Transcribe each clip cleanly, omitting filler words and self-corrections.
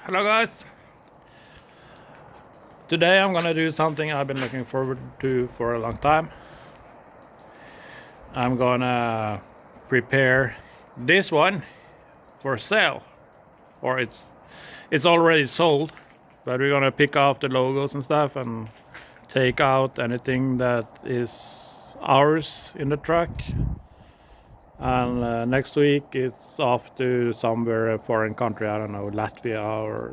Hello guys, today I'm gonna do something I've been looking forward to for a long time. I'm gonna prepare this one for sale, or it's already sold, but we're gonna pick off the logos and stuff and take out anything that is ours in the truck. And next week it's off to somewhere, a foreign country, I don't know, Latvia or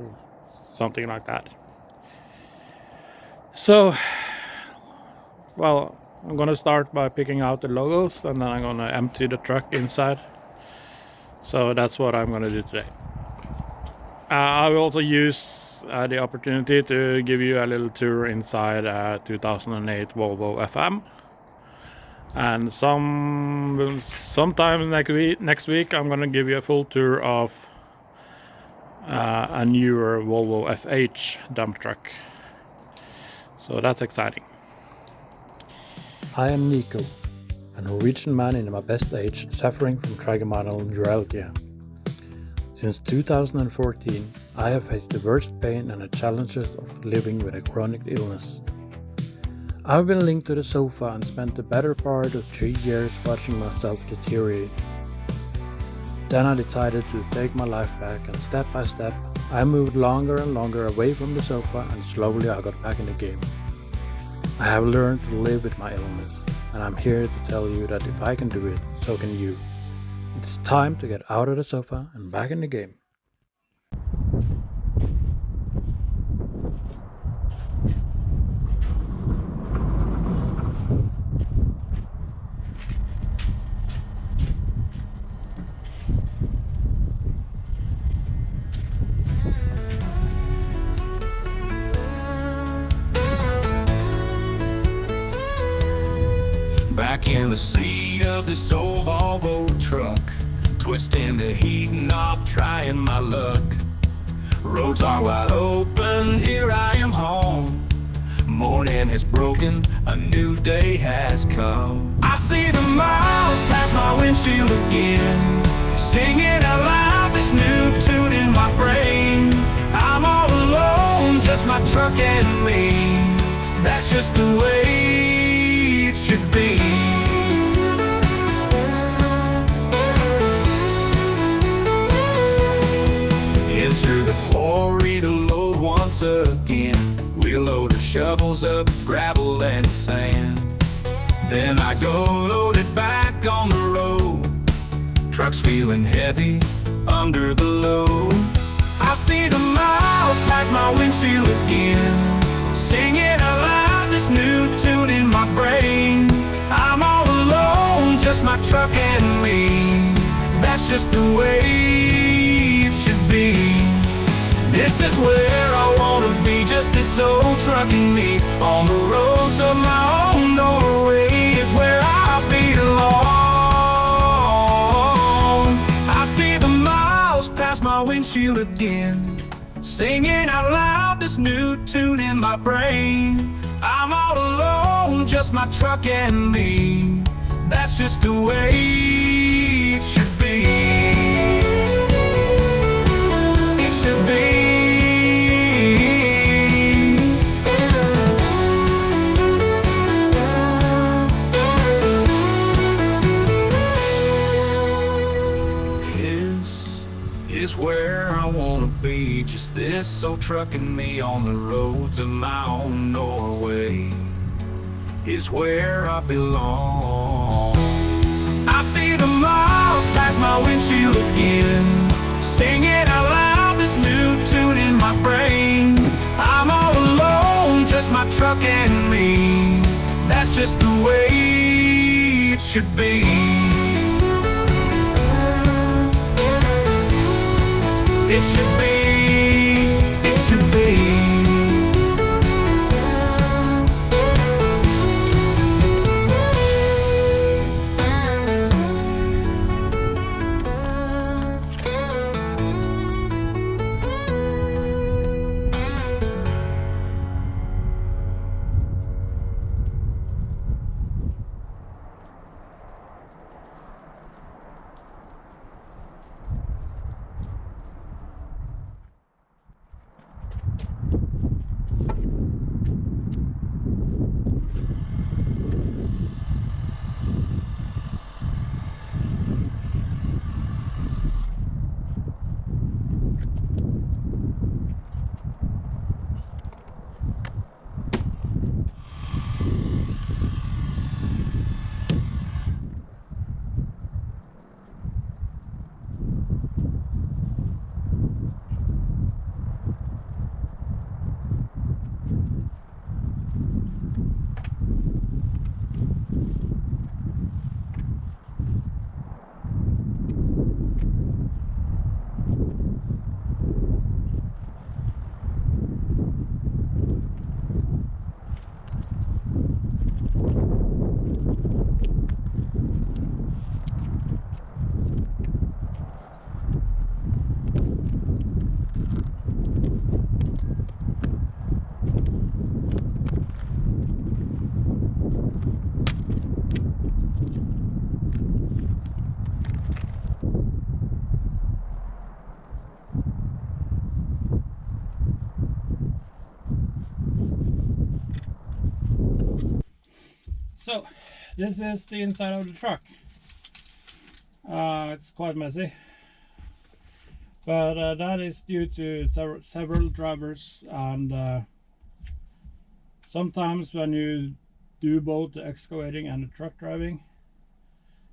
something like that. So, well, I'm gonna start by picking out the logos and then I'm gonna empty the truck inside. So that's what I'm gonna do today. I will also use the opportunity to give you a little tour inside a 2008 Volvo FM. And sometime next week I'm gonna give you a full tour of a newer Volvo FH dump truck. So that's exciting. I am Niko, a Norwegian man in my best age suffering from trigeminal neuralgia. Since 2014, I have faced the worst pain and the challenges of living with a chronic illness. I've been linked to the sofa and spent the better part of 3 years watching myself deteriorate. Then I decided to take my life back, and step by step I moved longer and longer away from the sofa, and slowly I got back in the game. I have learned to live with my illness, and I'm here to tell you that if I can do it, so can you. It's time to get out of the sofa and back in the game. Back in the seat of this old Volvo truck, twisting the heat knob, trying my luck. Roads are wide open, here I am home. Morning has broken, a new day has come. I see the miles past my windshield again, singing out loud this new tune in my brain. I'm all alone, just my truck and me. That's just the way it should be. Enter the quarry to load once again. We load the shovels up, gravel and sand. Then I go load it back on the road. Truck's feeling heavy under the load. I see the miles past my windshield again, singing out loud this new tune in my brain. I'm all alone, just my truck and me. That's just the way it should be. This is where I wanna be, just this old truck and me. On the roads of my own Norway is where I belong. I see the miles past my windshield again, singing out loud this new tune in my brain. I'm all alone, just my truck and me. That's just the way it should be. It should be. This is where I wanna be, just this old truck and me on the roads of my own Norway is where I belong. I see the miles past my windshield again, singing out loud this new tune in my brain. I'm all alone, just my truck and me. That's just the way it should be. It should be, it should be. So this is the inside of the truck. It's quite messy, but that is due to several drivers, and sometimes when you do both the excavating and the truck driving,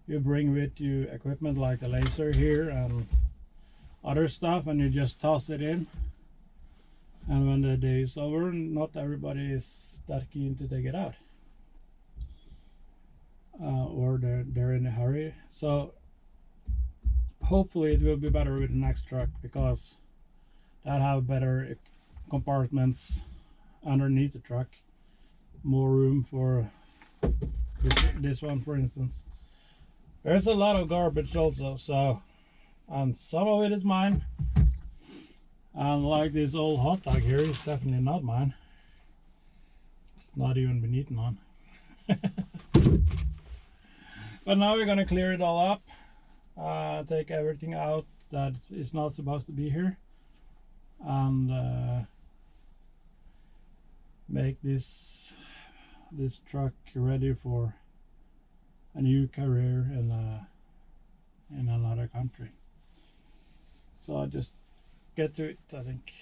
you bring with you equipment like a laser here and other stuff, and you just toss it in, and when the day is over, not everybody is that keen to take it out, or they're in a hurry. So hopefully it will be better with the next truck, because that have better compartments underneath the truck, more room for this one, for instance. There's a lot of garbage also, so, and some of it is mine, and like this old hot dog here is definitely not mine. It's not even been eaten on. But now we're gonna clear it all up, take everything out that is not supposed to be here, and make this truck ready for a new career in another country. So I'll just get to it, I think.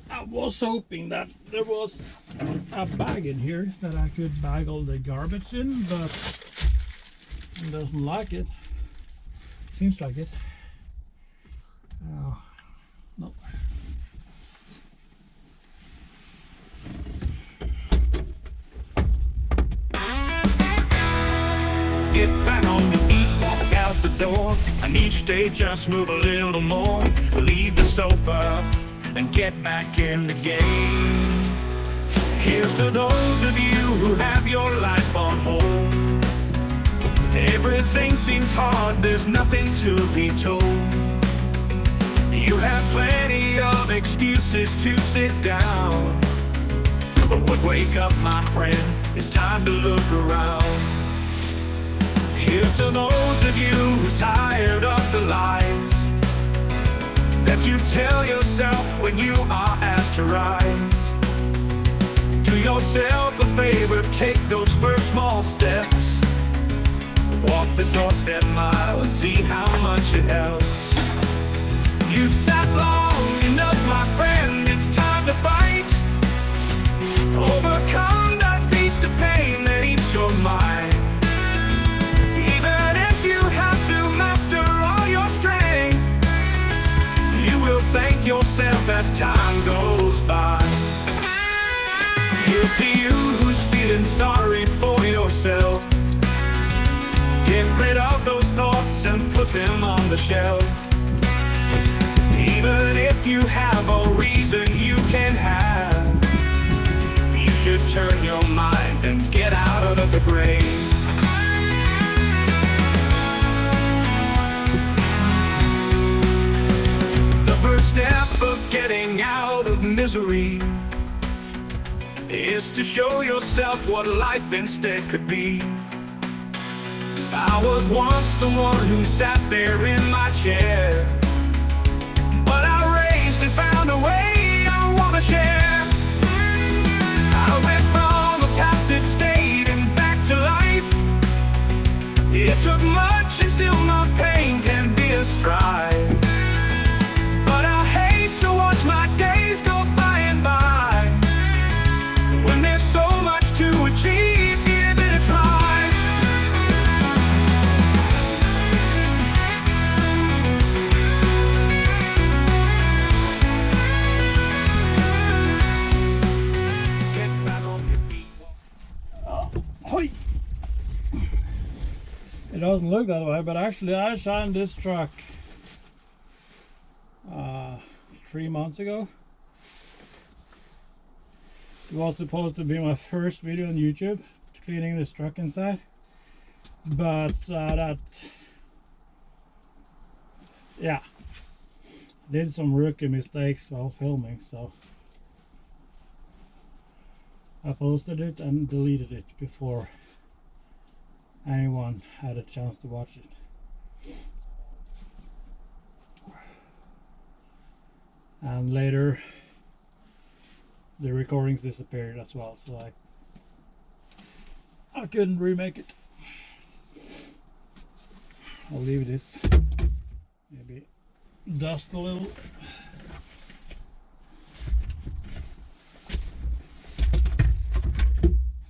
I was hoping that there was a bag in here that I could bag all the garbage in, but it doesn't like it. Seems like it. No. Get back on your feet, walk out the door, and each day just move a little more. Leave the sofa and get back in the game. Here's to those of you who have your life on hold. Everything seems hard, there's nothing to be told. You have plenty of excuses to sit down, but wake up, my friend, it's time to look around. Here's to those of you who are tired of the lies that you tell yourself when you are asked to rise. Do yourself a favor, take those first small steps. Walk the doorstep mile and see how much it helps. You sat long enough, my friend, it's time to fight. Overcome that beast of pain that eats your mind. Even if you have to master all your strength, you will thank yourself as time goes by. Here's to you who's feeling sorry for yourself. Get rid of those thoughts and put them on the shelf. Even if you have a reason you can have, you should turn your mind and get out of the grave. The first step of getting out of misery is to show yourself what life instead could be. I was once the one who sat there in my chair, but I raised and found a way I want to share. I went from a passive state and back to life. It took much and still my pain can be a stride. But I hate to watch my days go by and by, when there's so much to achieve, give it a try. It doesn't look that way, but actually I shined this truck 3 months ago. It was supposed to be my first video on YouTube, cleaning this truck inside, but yeah, did some rookie mistakes while filming, so I posted it and deleted it before anyone had a chance to watch it. And later the recordings disappeared as well, so I couldn't remake it. I'll leave this, maybe dust a little.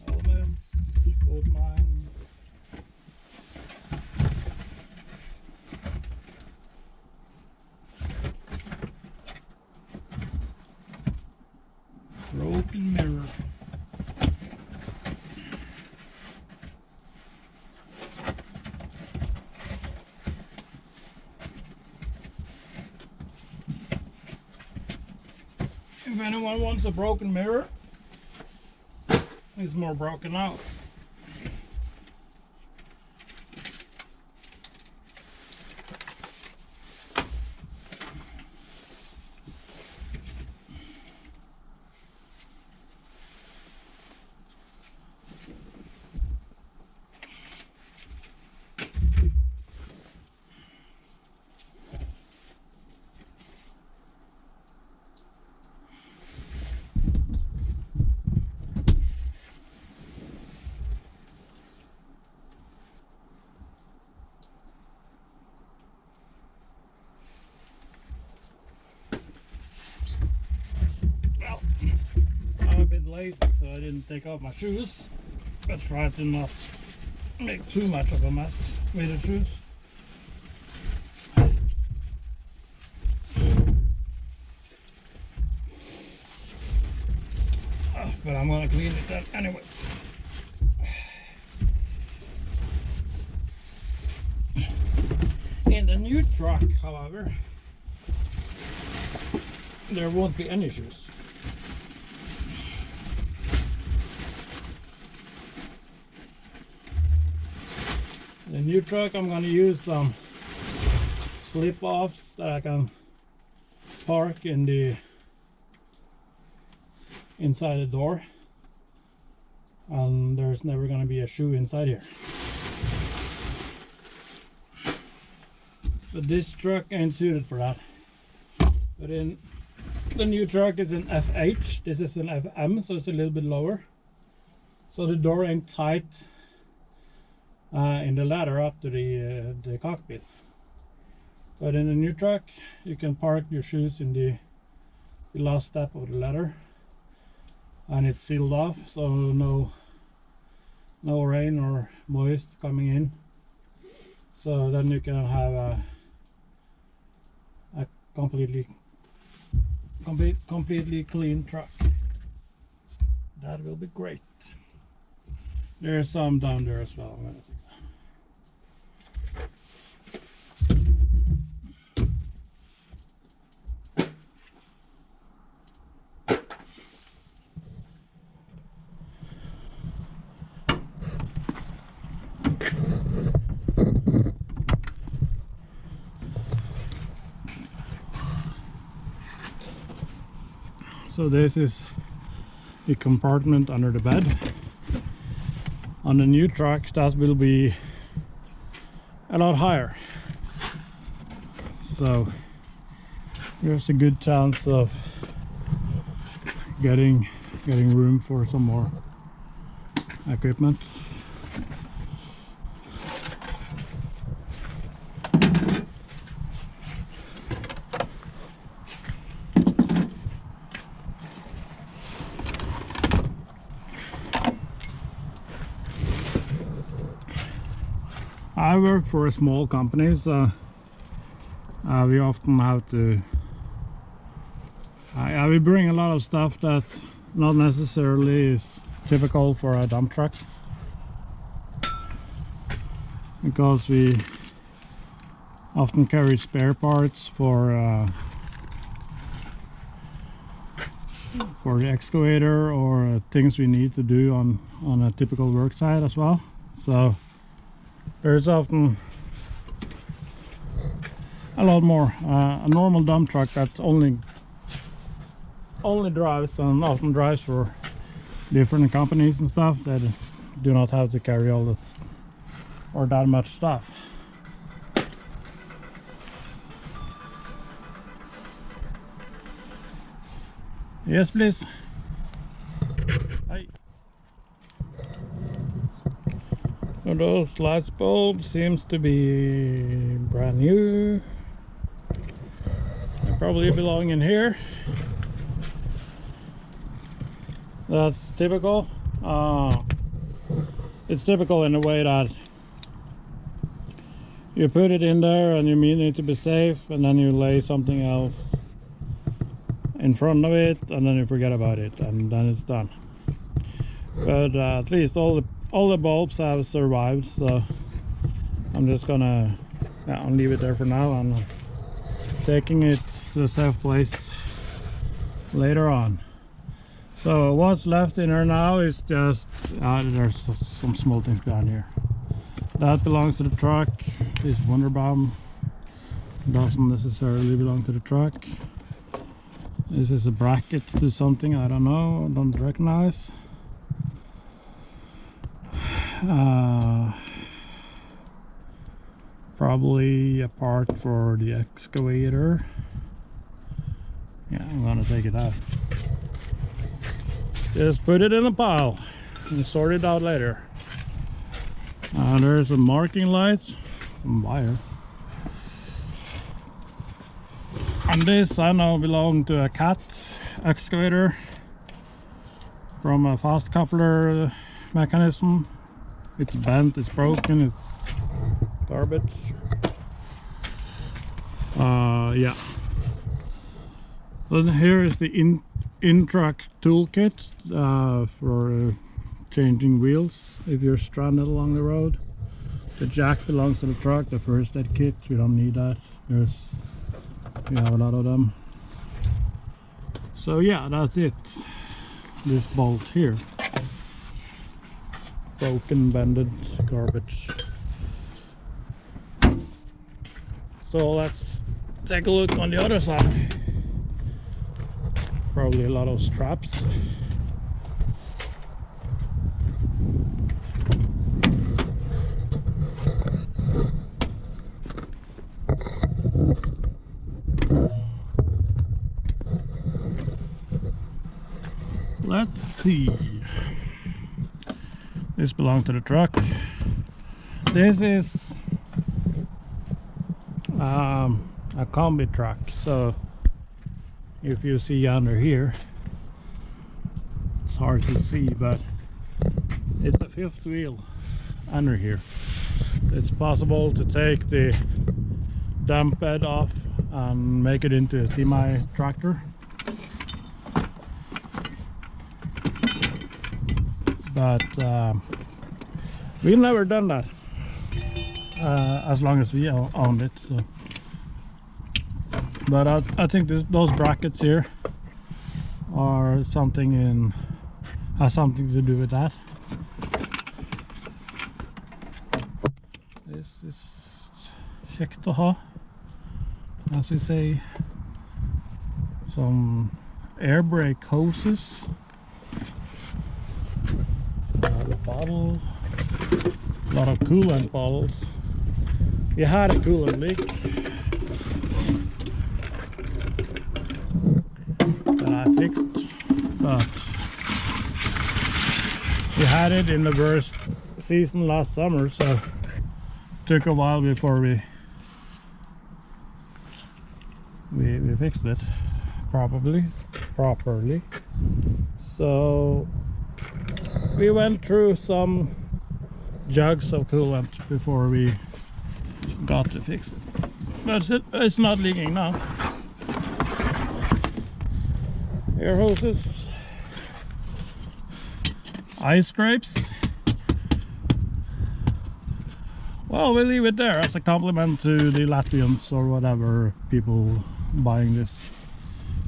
Elements, both mine. Broken mirror. If anyone wants a broken mirror, it's more broken out. Lazy, so I didn't take off my shoes. I tried to not make too much of a mess with the shoes. But I'm gonna clean it then anyway. In the new truck, however, there won't be any shoes. The new truck, I'm going to use some slip-offs that I can park in the inside the door, and there's never going to be a shoe inside here. But this truck ain't suited for that. But in the new truck is an FH, this is an FM, so it's a little bit lower, so the door ain't tight in the ladder up to the cockpit. But in the new truck you can park your shoes in the last step of the ladder, and it's sealed off, so no rain or moist coming in, so then you can have a completely clean truck. That will be great. There's some down there as well. So this is the compartment under the bed. On the new truck that will be a lot higher, so there's a good chance of getting room for some more equipment. I work for a small company, so we often have to we bring a lot of stuff that not necessarily is typical for a dump truck, because we often carry spare parts for the excavator, or things we need to do on a typical work site as well. So there's often a lot more. A normal dump truck that only drives, and often drives for different companies and stuff, that do not have to carry all that or that much stuff. Yes, please. So those light bulbs seems to be brand new. They probably belong in here. That's typical. It's typical in a way that you put it in there and you mean it to be safe, and then you lay something else in front of it, and then you forget about it, and then it's done. But at least all the bulbs have survived, so I'm just gonna I'll leave it there for now, and taking it to a safe place later on. So what's left in here now is just there's some small things down here. That belongs to the truck. This Wunderbaum doesn't necessarily belong to the truck. This is a bracket to something I don't know, don't recognize. Probably a part for the excavator. Yeah, I'm gonna take it out. Just put it in a pile and sort it out later. There's a marking light, some wire. And this I know belonged to a cat excavator from a fast coupler mechanism. It's bent, it's broken, it's garbage. Yeah. So here is the in-truck toolkit for changing wheels if you're stranded along the road. The jack belongs to the truck. The first aid kit, we don't need that. We have a lot of them. So yeah, that's it. This bolt here, broken, bended garbage. So let's take a look on the other side. Probably a lot of straps. Let's see. This belongs to the truck. This is a combi truck, so if you see under here, it's hard to see, but it's the fifth wheel under here. It's possible to take the dump bed off and make it into a semi tractor, but we've never done that as long as we owned it. So, but I think those brackets here are has something to do with that. This is kjekt å ha, as we say. Some air brake hoses. A bottle. A lot of coolant bottles. We had a coolant leak that I fixed, but we had it in the worst season last summer, so it took a while before we fixed it properly. So we went through some jugs of coolant before we got to fix it, but it's not leaking now. Air hoses, ice scrapes. Well, we'll leave it there as a compliment to the Latvians or whatever people buying this.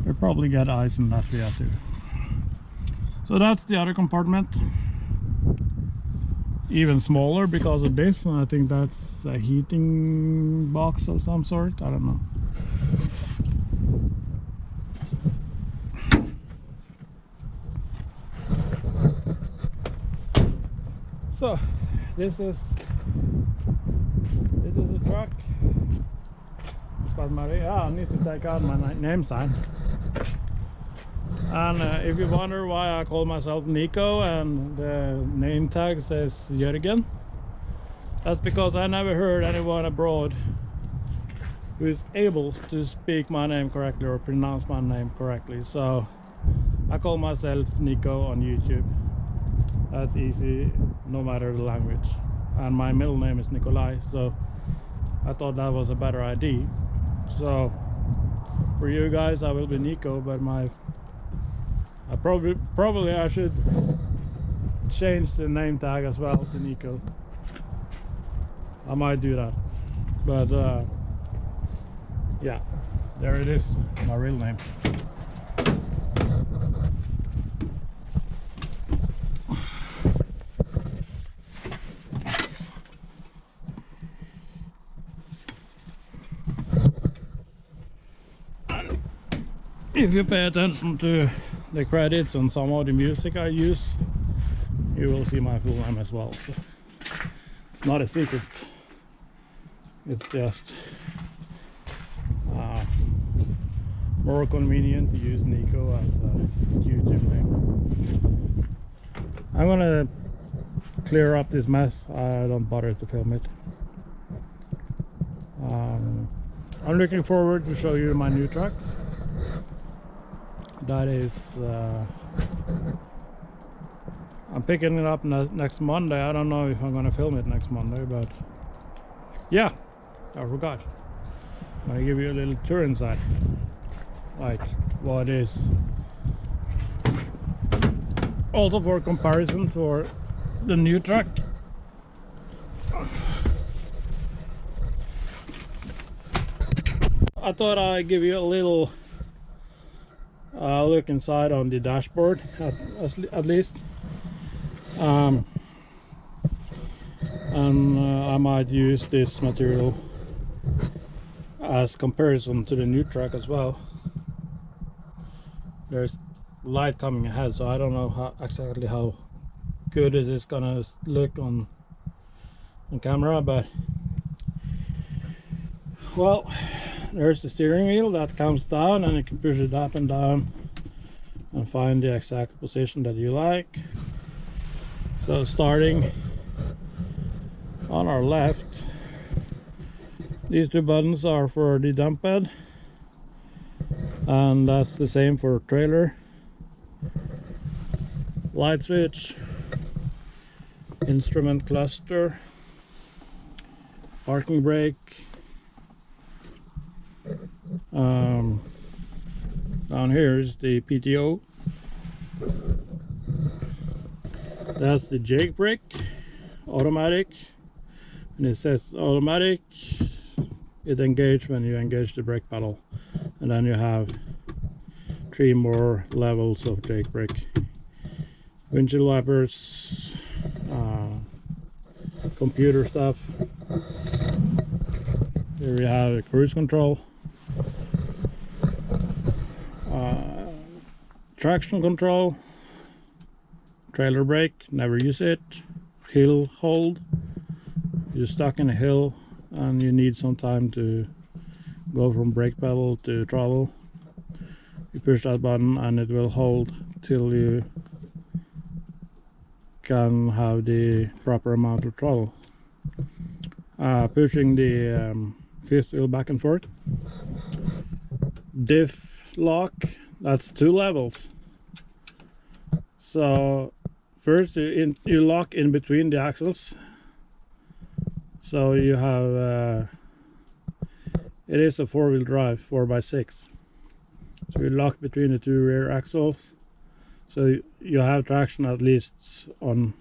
They'll probably get ice in Latvia too. So that's the other compartment. Even smaller because of this, and I think that's a heating box of some sort. I don't know. So this is the truck. I need to take out my name sign. And if you wonder why I call myself Niko and the name tag says Jørgen, That's because I never heard anyone abroad who is able to speak my name correctly or pronounce my name correctly. So I call myself Niko on YouTube. That's easy no matter the language. And my middle name is Nikolai, so I thought that was a better idea. So for you guys I will be Niko, but I probably I should change the name tag as well to Niko. I might do that, but yeah, there it is, my real name. If you pay attention to the credits and some of the music I use, you will see my full name as well. So it's not a secret. It's just more convenient to use Niko as a YouTube name. I'm gonna clear up this mess. I don't bother to film it. I'm looking forward to show you my new truck. That is I'm picking it up next Monday. I don't know if I'm gonna film it next Monday, but yeah, I forgot. I'm gonna give you a little tour inside, like what is. Also for comparison for the new truck. I thought I'd give you a little look inside on the dashboard at least. And I might use this material as comparison to the new truck as well. There's light coming ahead, so I don't know exactly how good it is gonna look on camera, but well, there's the steering wheel that comes down and you can push it up and down and find the exact position that you like. So starting on our left, these two buttons are for the dump bed, and that's the same for trailer. Light switch, instrument cluster, parking brake. Down here is the PTO. That's the jake brake, automatic, and it says automatic. It engages when you engage the brake pedal, and then you have 3 more levels of jake brake. Windshield wipers, computer stuff. Here we have the cruise control, traction control, trailer brake, never use it, hill hold. You're stuck in a hill and you need some time to go from brake pedal to throttle. You push that button and it will hold till you can have the proper amount of throttle. Pushing the fifth wheel back and forth. Diff lock, that's 2 levels. So first you lock in between the axles. So you have it is a 4-wheel drive, 4x6. So you lock between the 2 rear axles, so you have traction at least on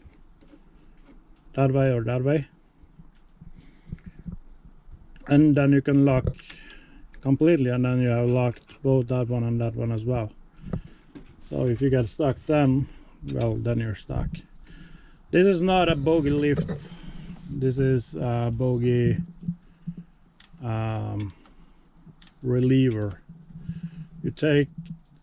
that way or that way, and then you can lock completely, and then you have locked both that one and that one as well. So if you get stuck then, well, then you're stuck. This is not a bogie lift, this is a bogie reliever. You take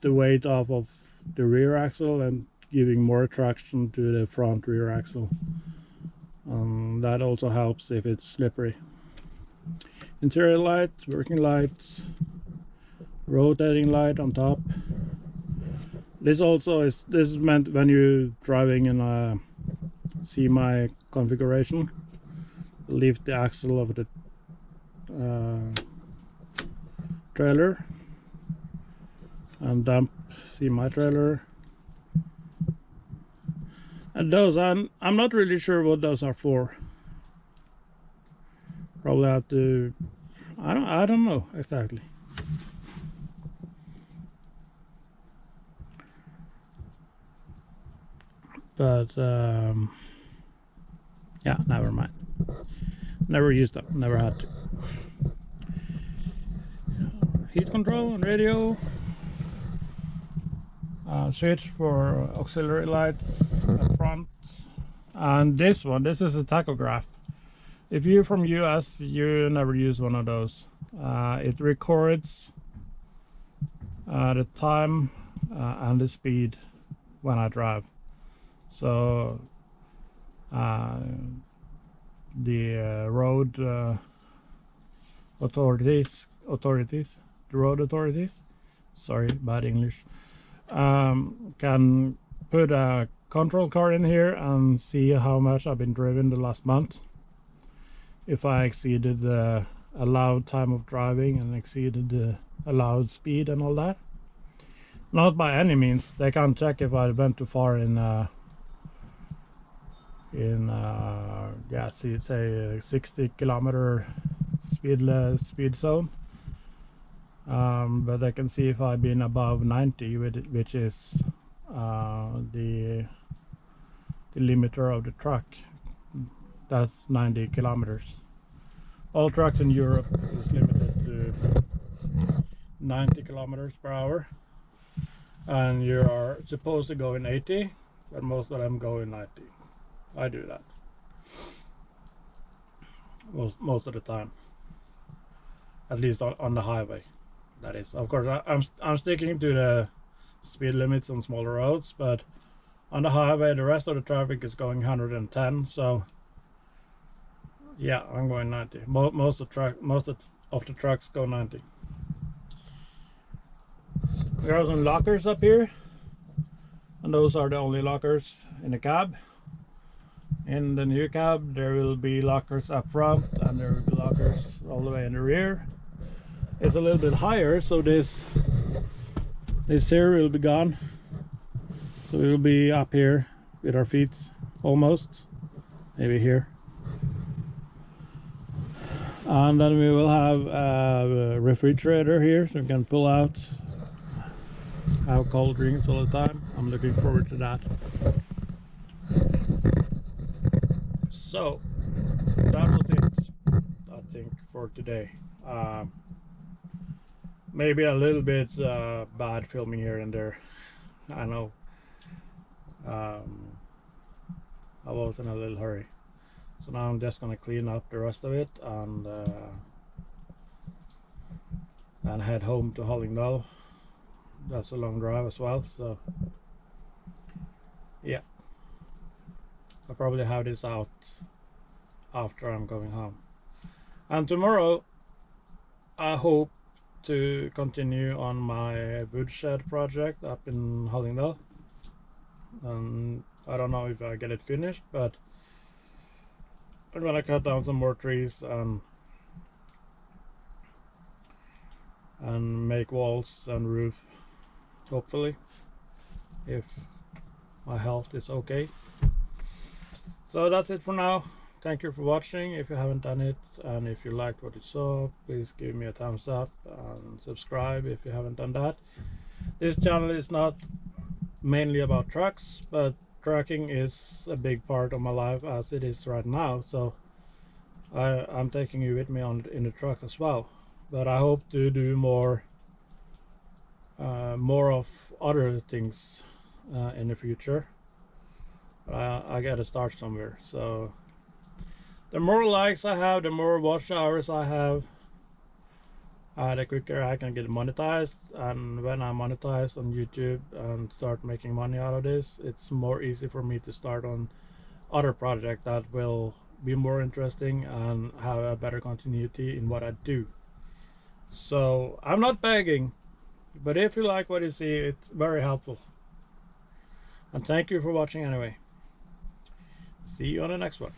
the weight off of the rear axle and giving more traction to the front rear axle. That also helps if it's slippery. Interior light, working lights, rotating light on top. This is meant when you're driving in a semi configuration. lift the axle of the trailer and dump semi-trailer. And those, I'm not really sure what those are for. Probably have to, I don't know exactly. But yeah, never mind. Never used them, never had to. Heat control and radio. Switch for auxiliary lights up front. And this is a tachograph. If you're from US, you never use one of those. It records the time and the speed when I drive. So the road authorities, the road authorities, sorry, bad English, can put a control card in here and see how much I've been driven the last month. If I exceeded the allowed time of driving and exceeded the allowed speed and all that. Not by any means. They can't check if I went too far in yeah, see, say 60 kilometer speed zone. But I can see if I've been above 90, which is the limiter of the truck. That's 90 kilometers. All trucks in Europe is limited to 90 kilometers per hour, and you are supposed to go in 80, but most of them go in 90. I do that most of the time, at least on the highway. That is, of course, I'm sticking to the speed limits on smaller roads, but on the highway the rest of the traffic is going 110. So yeah, I'm going 90. Most of the trucks go 90. There are some lockers up here, and those are the only lockers in the cab. In the new cab there will be lockers up front, and there will be lockers all the way in the rear. It's a little bit higher, so this here will be gone. So we will be up here with our feet almost, maybe here. And then we will have a refrigerator here, so we can pull out, have cold drinks all the time. I'm looking forward to that. So that was it, I think, for today. Maybe a little bit bad filming here and there, I know. I was in a little hurry. So now I'm just gonna clean up the rest of it and head home to Hallingdal. That's a long drive as well, so yeah. I'll probably have this out after I'm going home. And tomorrow I hope to continue on my woodshed project up in Hallingdal. I don't know if I get it finished, but I'm gonna cut down some more trees and make walls and roof, hopefully, if my health is okay. So that's it for now. Thank you for watching if you haven't done it, and if you liked what you saw, please give me a thumbs up and subscribe if you haven't done that. This channel is not mainly about trucks, but trucking is a big part of my life as it is right now, so I'm taking you with me in the truck as well. But I hope to do more of other things in the future. I gotta start somewhere. So the more likes I have, the more watch hours I have, the quicker I can get monetized. And when I'm monetized on YouTube and start making money out of this, it's more easy for me to start on other projects that will be more interesting and have a better continuity in what I do. So I'm not begging, but if you like what you see, it's very helpful. And thank you for watching anyway. See you on the next one.